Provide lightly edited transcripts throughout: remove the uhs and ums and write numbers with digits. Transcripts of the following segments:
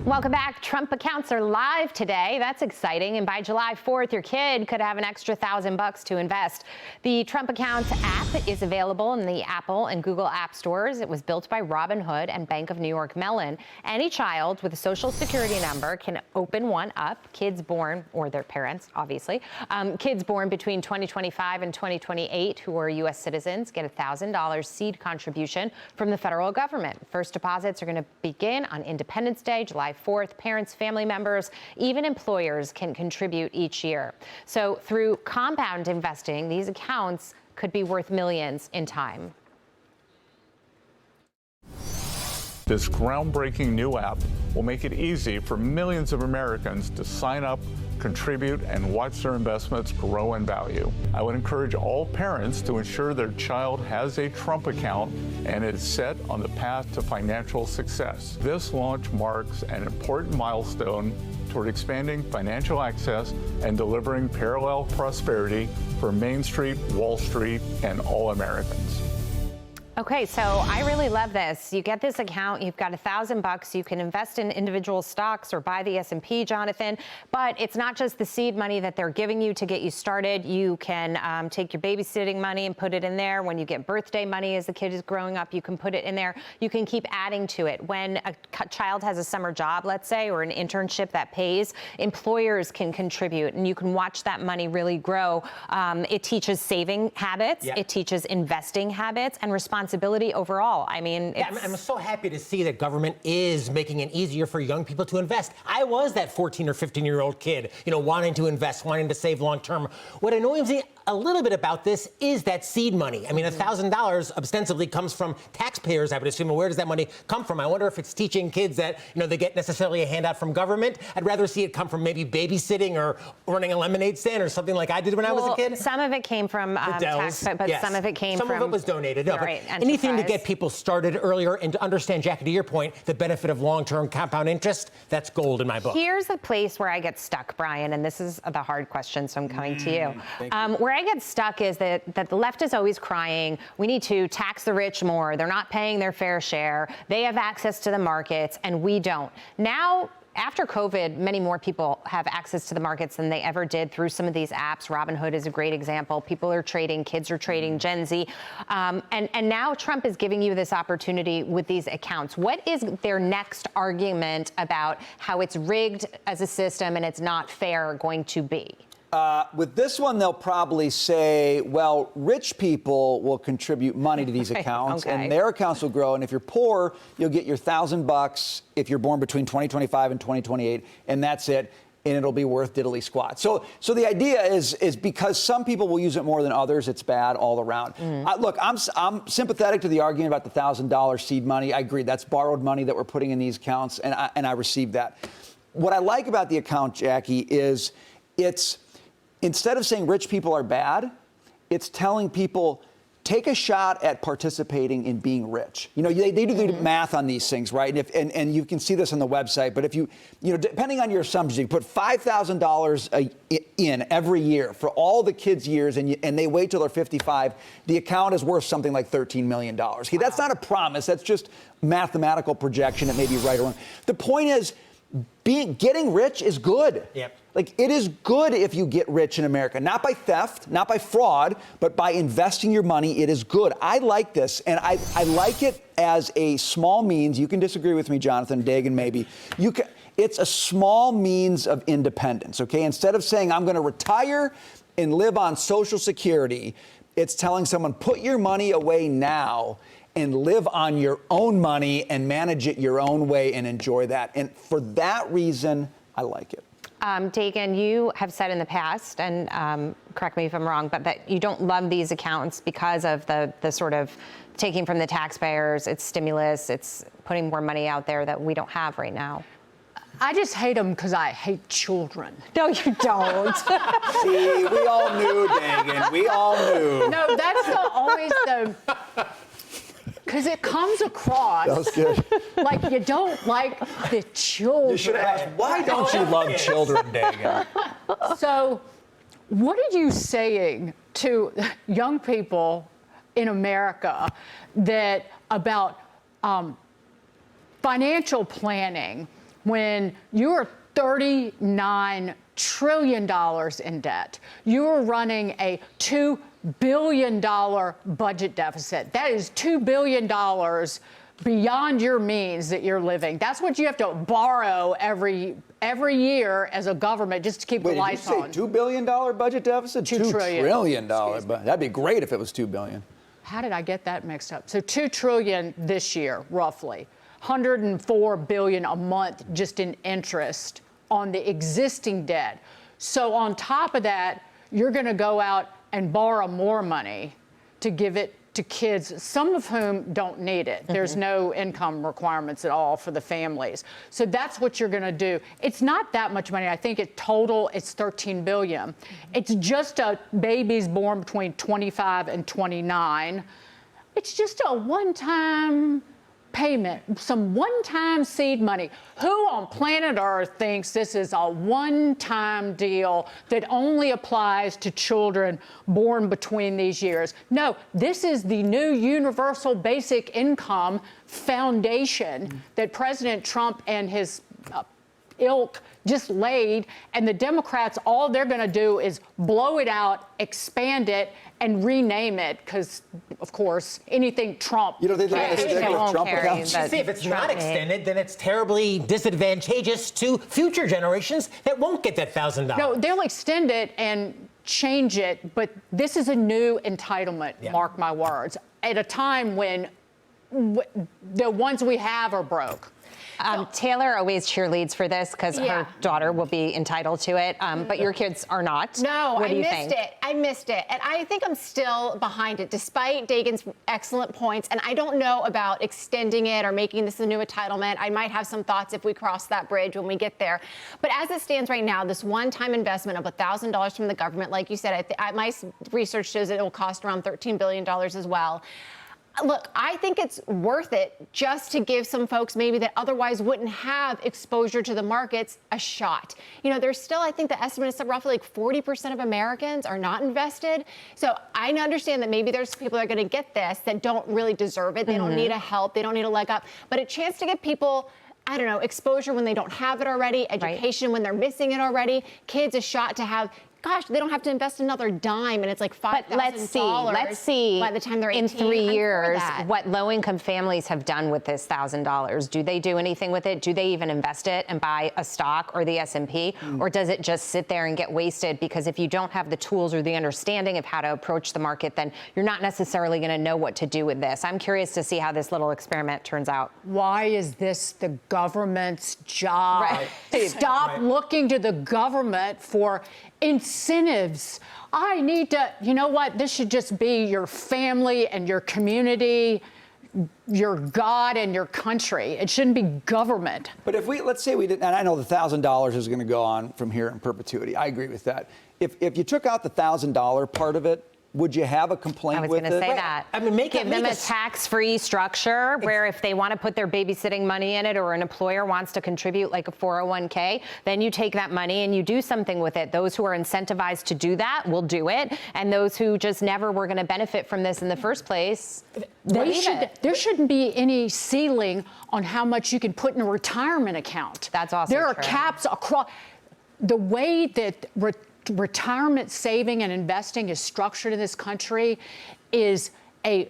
Welcome back. Trump accounts are live today. That's exciting. And by July 4th, your kid could have an extra $1,000 to invest. The Trump Accounts app is available in the Apple and Google App stores. It was built by Robinhood and Bank of New York Mellon. Any child with a social security number can open one up. Kids born, or their parents, obviously, kids born between 2025 and 2028 who are U.S. citizens get a $1,000 seed contribution from the federal government. First deposits are going to begin on Independence Day, July 4th. Parents, family members, even employers can contribute each year. So through compound investing, these accounts could be worth millions in time. This groundbreaking new app will make it easy for millions of Americans to sign up, contribute, and watch their investments grow in value. I would encourage all parents to ensure their child has a Trump account and is set on the path to financial success. This launch marks an important milestone toward expanding financial access and delivering parallel prosperity for Main Street, Wall Street, and all Americans. Okay, so I really love this. You get this account, you've got $1,000. You can invest in individual stocks or buy the S&P, Jonathan. But it's not just the seed money that they're giving you to get you started. You can take your babysitting money and put it in there. When you get birthday money as the kid is growing up, you can put it in there. You can keep adding to it. When a child has a summer job, let's say, or an internship that pays, employers can contribute, and you can watch that money really grow. It teaches saving habits. It teaches investing habits and responsibility overall. I mean, I'm so happy to see that government is making it easier for young people to invest. I was that 14 or 15-year-old kid, wanting to invest, wanting to save long term. What annoys me a little bit about this is that seed money. I mean, $1,000 ostensibly comes from taxpayers, I would assume. Where does that money come from? I wonder if it's teaching kids that, they get necessarily a handout from government. I'd rather see it come from maybe babysitting or running a lemonade stand or something like I did when I was a kid. Some of it came from tax, but some of it came from... Some of it was donated. No, right, but anything to get people started earlier and to understand, Jackie, to your point, the benefit of long-term compound interest, that's gold in my book. Here's the place where I get stuck, Brian, and this is the hard question, so I'm coming to you. Where I get stuck is that the left is always crying, we need to tax the rich more. They're not paying their fair share. They have access to the markets, and we don't. Now, after COVID, many more people have access to the markets than they ever did through some of these apps. Robinhood is a great example. People are trading, kids are trading, Gen Z. And now Trump is giving you this opportunity with these accounts. What is their next argument about how it's rigged as a system and it's not fair going to be? With this one, they'll probably say, well, rich people will contribute money to these accounts, and their accounts will grow. And if you're poor, you'll get your $1,000 if you're born between 2025 and 2028, and that's it. And it'll be worth diddly squat. So the idea is because some people will use it more than others, it's bad all around. Look, I'm sympathetic to the argument about the $1,000 seed money. I agree. That's borrowed money that we're putting in these accounts, and I received that. What I like about the account, Jackie, is instead of saying rich people are bad, it's telling people, take a shot at participating in being rich. They do the math on these things, right? And you can see this on the website. But if you depending on your assumptions, you put $5,000 in every year for all the kids' years, and they wait till they're 55, the account is worth something like $13 million. Okay, that's not a promise. That's just mathematical projection. It may be right or wrong. The point is, getting rich is good. Like, it is good if you get rich in America, not by theft, not by fraud, but by investing your money. It is good. I like this, and I like it as a small means. You can disagree with me, Jonathan, Dagan, maybe. It's a small means of independence, okay? Instead of saying, I'm going to retire and live on Social Security, it's telling someone, put your money away now and live on your own money and manage it your own way and enjoy that. And for that reason, I like it. Dagan, you have said in the past, and correct me if I'm wrong, but that you don't love these accounts because of the sort of taking from the taxpayers. It's stimulus. It's putting more money out there that we don't have right now. I just hate them because I hate children. No, you don't. See, we all knew, Dagan. We all knew. No, that's always the... Because it comes across that was good. like you don't like the children. You should have asked, why don't you love children, Dagan? So what are you saying to young people in America about financial planning when you are $39 trillion in debt. You are running a $2 billion budget deficit. That is $2 billion beyond your means that you're living. That's what you have to borrow every year as a government just to keep the lights on. Did you say $2 billion budget deficit? $2 trillion. $2 trillion. That'd be great if it was $2 billion. How did I get that mixed up? So $2 trillion this year, roughly. $104 billion a month just in interest on the existing debt. So on top of that, you're going to go out and borrow more money to give it to kids, some of whom don't need it. There's no income requirements at all for the families. So that's what you're going to do. It's not that much money. I think in total it's $13 billion. It's just babies born between 25 and 29. It's just a one-time payment, some one-time seed money. Who on planet Earth thinks this is a one-time deal that only applies to children born between these years? No, this is the new universal basic income foundation that President Trump and his ilk just laid, and the Democrats, all they're going to do is blow it out, expand it, and rename it, because, of course, anything Trump. You don't think they're going to stick with Trump accounts? See, if it's not extended, then it's terribly disadvantageous to future generations that won't get that $1,000. No, they'll extend it and change it, but this is a new entitlement, mark my words, at a time when the ones we have are broke. Taylor always cheerleads for this because her daughter will be entitled to it, but your kids are not. No, what do you I think? missed it. I missed it. And I think I'm still behind it, despite Dagan's excellent points. And I don't know about extending it or making this a new entitlement. I might have some thoughts if we cross that bridge when we get there. But as it stands right now, this one-time investment of $1,000 from the government, like you said, my research shows that it will cost around $13 billion as well. Look, I think it's worth it just to give some folks maybe that otherwise wouldn't have exposure to the markets a shot. You know, there's still, I think the estimate is that roughly like 40% of Americans are not invested. So I understand that maybe there's people that are going to get this that don't really deserve it. They don't need a help. They don't need a leg up. But a chance to give people, I don't know, exposure when they don't have it already, education when they're missing it already, kids a shot to have. Gosh, they don't have to invest another dime, and it's like $5,000. But let's see by the time they're 18. In 3 years what low-income families have done with this $1,000. Do they do anything with it? Do they even invest it and buy a stock or the S&P? Or does it just sit there and get wasted? Because if you don't have the tools or the understanding of how to approach the market, then you're not necessarily going to know what to do with this. I'm curious to see how this little experiment turns out. Why is this the government's job? Stop looking to the government for incentives. I need to, you know what? This should just be your family and your community, your God and your country. It shouldn't be government. But if let's say we didn't, and I know the $1,000 is going to go on from here in perpetuity. I agree with that. If you took out the $1,000 part of it, would you have a complaint with it? I was going to say that. I mean, give them a tax-free structure where if they want to put their babysitting money in it or an employer wants to contribute like a 401k, then you take that money and you do something with it. Those who are incentivized to do that will do it. And those who just never were going to benefit from this in the first place, there shouldn't be any ceiling on how much you can put in a retirement account. That's also There are true. caps across. The way that retirement saving and investing is structured in this country is a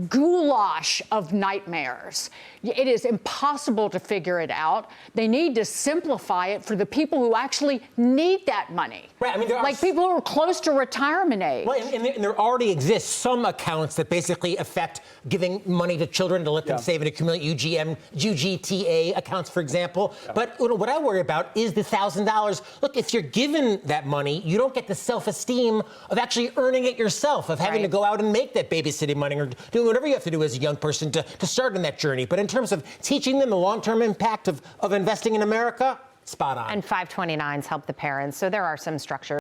goulash of nightmares. It is impossible to figure it out. They need to simplify it for the people who actually need that money. Right, I mean, like people who are close to retirement age. Well, and there already exists some accounts that basically affect giving money to children to let them save and accumulate, UGTA accounts, for example. But what I worry about is the $1,000. Look, if you're given that money, you don't get the self-esteem of actually earning it yourself, of having to go out and make that babysitting money or doing whatever you have to do as a young person to start on that journey. But in terms of teaching them the long-term impact of investing in America, spot on. And 529s help the parents, so there are some structures.